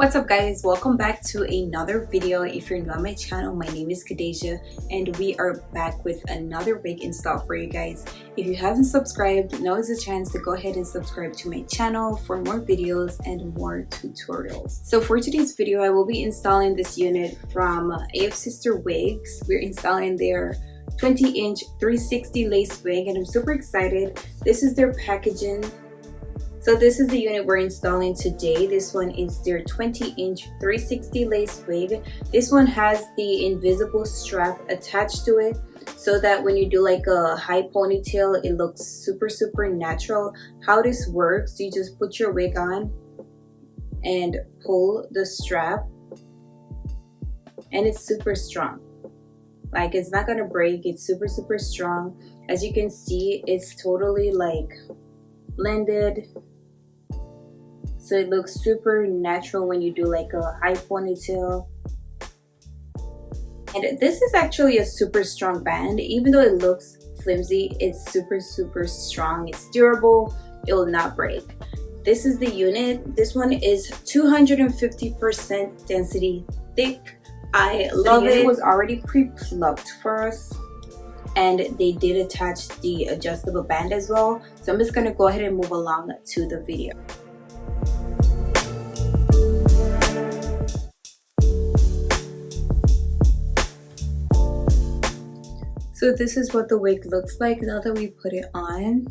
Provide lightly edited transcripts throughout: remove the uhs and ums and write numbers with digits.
What's up guys, welcome back to another video. If you're new on my channel, my name is Khadijah and we are back with another wig install for you guys. If you haven't subscribed, now is the chance to go ahead and subscribe to my channel for more videos and more tutorials. So for today's video, I will be installing this unit from Afsisterwigs. We're installing their 20-inch 360 lace wig and I'm super excited. This is their packaging. So this is the unit we're installing today. This one is their 20-inch 360 lace wig. This one has the invisible strap attached to it so that when you do like a high ponytail, it looks super natural. How this works, you just put your wig on and pull the strap and it's super strong. Like it's not gonna break, it's super strong. As you can see, it's totally like blended. So it looks super natural when you do like a high ponytail. And this is actually a super strong band. Even though it looks flimsy, it's super strong. It's durable, it will not break. This is the unit. This one is 250% density thick. I love it. It was already pre-plucked for us. And they did attach the adjustable band as well. So I'm just gonna go ahead and move along to the video. So this is what the wig looks like now that we put it on.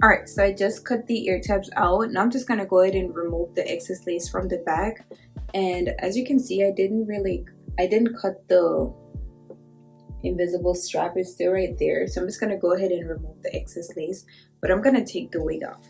Alright, so I just cut the ear tabs out. Now I'm just gonna go ahead and remove the excess lace from the back. And as you can see, I didn't cut the invisible strap. It's still right there. So I'm just gonna go ahead and remove the excess lace, but I'm gonna take the wig off.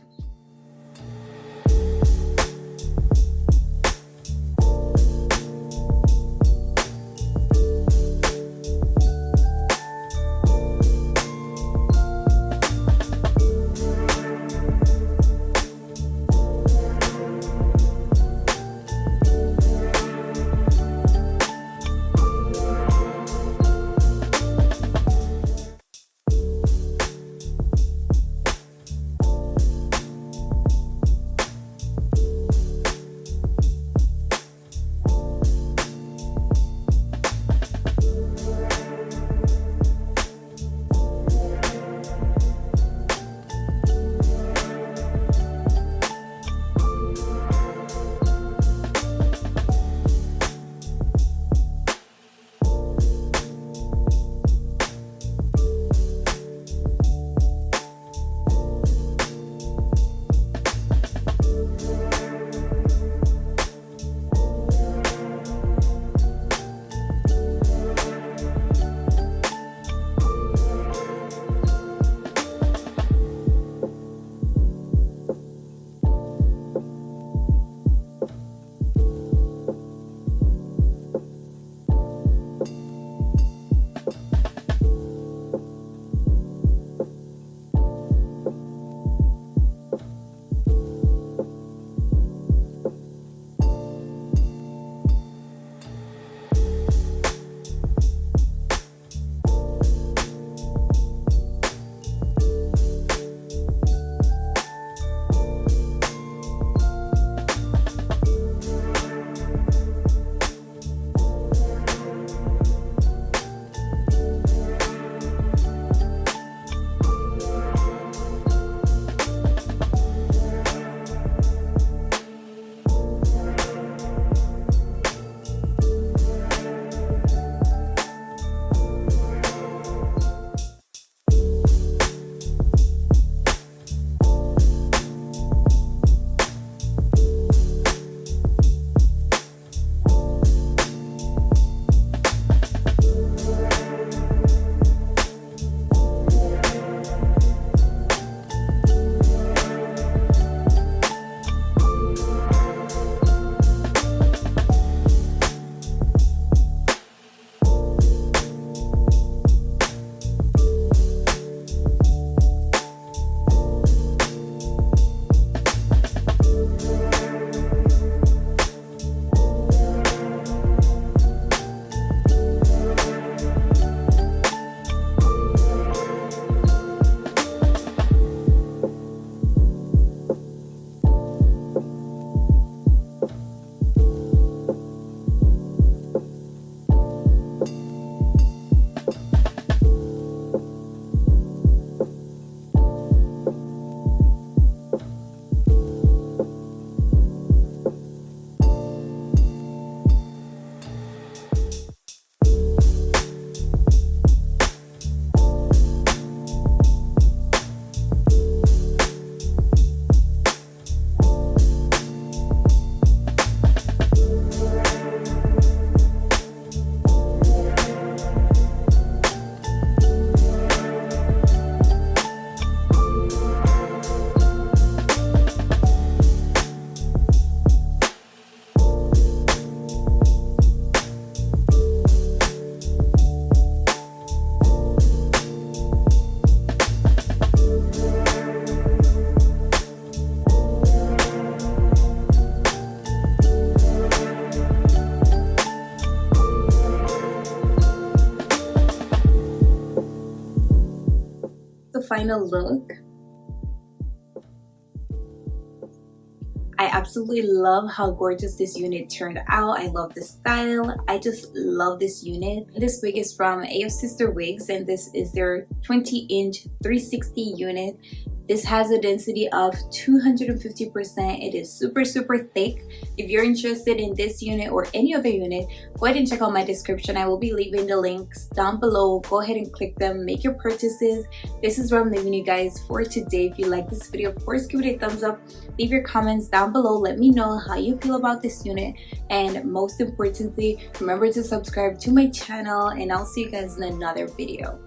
final look. I absolutely love how gorgeous this unit turned out. I love the style. I just love this unit. This wig is from Afsisterwigs, and this is their 20-inch 360 unit. This has a density of 250%. It is super thick. If you're interested in this unit or any other unit, go ahead and check out my description. I will be leaving the links down below. Go ahead and click them, make your purchases. This is what I'm leaving you guys for today. If you like this video, of course, give it a thumbs up. Leave your comments down below. Let me know how you feel about this unit, and most importantly, remember to subscribe to my channel, and I'll see you guys in another video.